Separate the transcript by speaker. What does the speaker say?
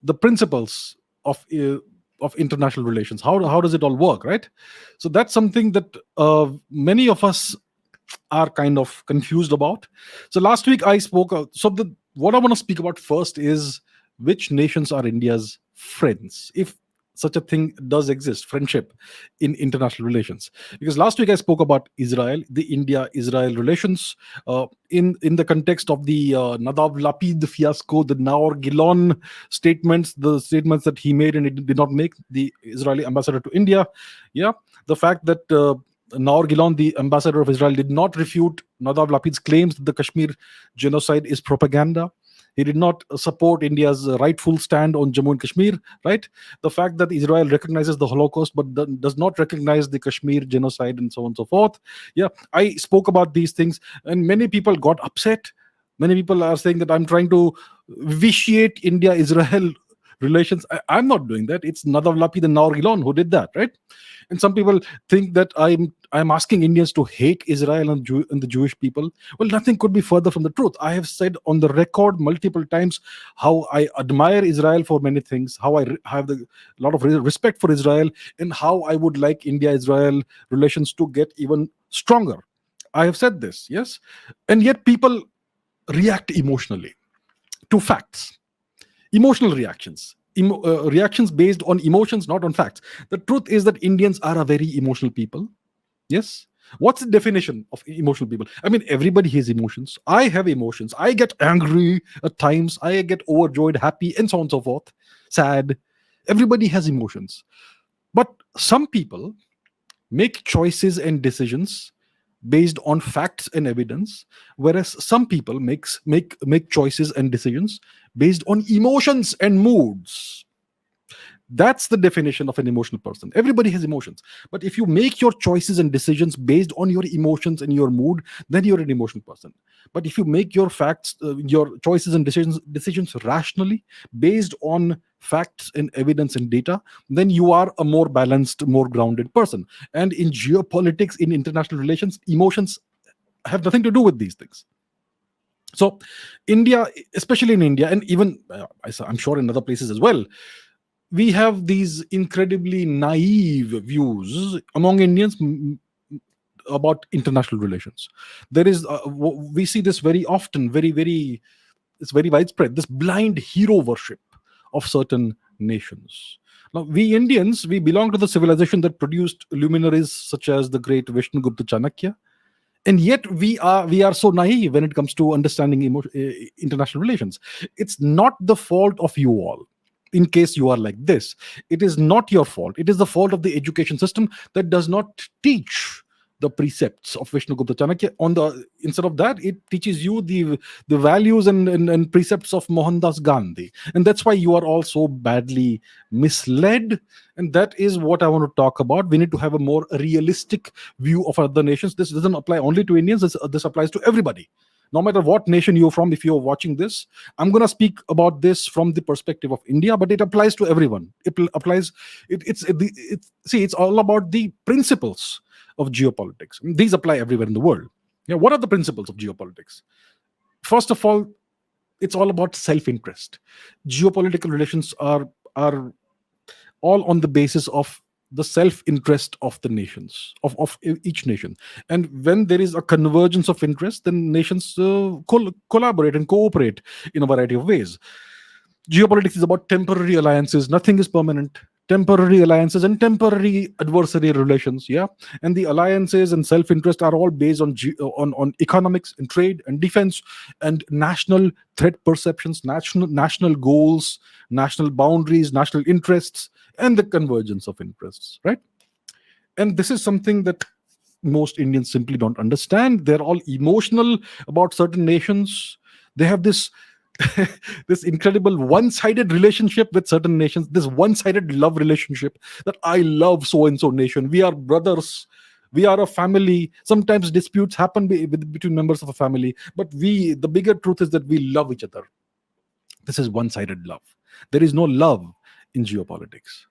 Speaker 1: the principles of international relations. How does it all work, right? So that's something that many of us are kind of confused about. So last week I spoke. What I want to speak about first is which nations are India's friends, if such a thing does exist, friendship in international relations. Because last week I spoke about Israel, the India-Israel relations, in the context of the Nadav Lapid fiasco, the Naor Gilon statements, the statements that he made and he did not make, the Israeli ambassador to India. Yeah, the fact that Naor Gilon, the ambassador of Israel, did not refute Nadav Lapid's claims that the Kashmir genocide is propaganda. He did not support India's rightful stand on Jammu and Kashmir, right? The fact that Israel recognizes the Holocaust but does not recognize the Kashmir genocide and so on and so forth. Yeah, I spoke about these things and many people got upset. Many people are saying that I'm trying to vitiate India-Israel relations. I'm not doing that. It's Nadav Lapid and Naor Gilon who did that, right? And some people think that I'm asking Indians to hate Israel and the Jewish people. Well, nothing could be further from the truth. I have said on the record multiple times how I admire Israel for many things, how I have a lot of respect for Israel, and how I would like India-Israel relations to get even stronger. I have said this, yes, and yet people react emotionally to facts. Emotional reactions, reactions based on emotions, not on facts. The truth is that Indians are a very emotional people. Yes. What's the definition of emotional people? I mean, everybody has emotions. I have emotions. I get angry at times. I get overjoyed, happy, and so on and so forth. Sad. Everybody has emotions. But some people make choices and decisions based on facts and evidence, whereas some people make choices and decisions based on emotions and moods. That's the definition of an emotional person. Everybody has emotions. But if you make your choices and decisions based on your emotions and your mood, then you're an emotional person. But if you make your facts, your choices and decisions rationally, based on facts and evidence and data, then you are a more balanced, more grounded person. And in geopolitics, in international relations, emotions have nothing to do with these things. So, India, especially in India, and even I'm sure in other places as well, we have these incredibly naive views among Indians about international relations. There is, we see this very often, it's very widespread. This blind hero worship of certain nations. Now, we Indians, we belong to the civilization that produced luminaries such as the great Vishnugupta Chanakya, and yet we are so naive when it comes to understanding international relations. It's not the fault of you all. In case you are like this, it is not your fault. It is the fault of the education system that does not teach the precepts of Vishnugupta Chanakya. Instead of that, it teaches you the values and precepts of Mohandas Gandhi, and that's why you are all so badly misled. And that is what I want to talk about. We need to have a more realistic view of other nations. This doesn't apply only to Indians. This applies to everybody, no matter what nation you're from. If you're watching this, I'm going to speak about this from the perspective of India, but it applies to everyone. It applies. See, it's all about the principles of geopolitics. These apply everywhere in the world. Yeah, what are the principles of geopolitics? First of all, it's all about self-interest. Geopolitical relations are all on the basis of the self-interest of the nations, of each nation. And when there is a convergence of interest, then nations collaborate and cooperate in a variety of ways. Geopolitics is about temporary alliances. Nothing is permanent. Temporary alliances and temporary adversary relations. Yeah, and the alliances and self-interest are all based on on economics and trade and defense and national threat perceptions, national goals, national boundaries, national interests, and the convergence of interests. Right, and this is something that most Indians simply don't understand. They're all emotional about certain nations. They have this this incredible one-sided relationship with certain nations, this one-sided love relationship, that I love so and so nation, we are brothers, we are a family. Sometimes disputes happen between members of a family, but the bigger truth is that we love each other. This is one-sided love. There is no love in geopolitics.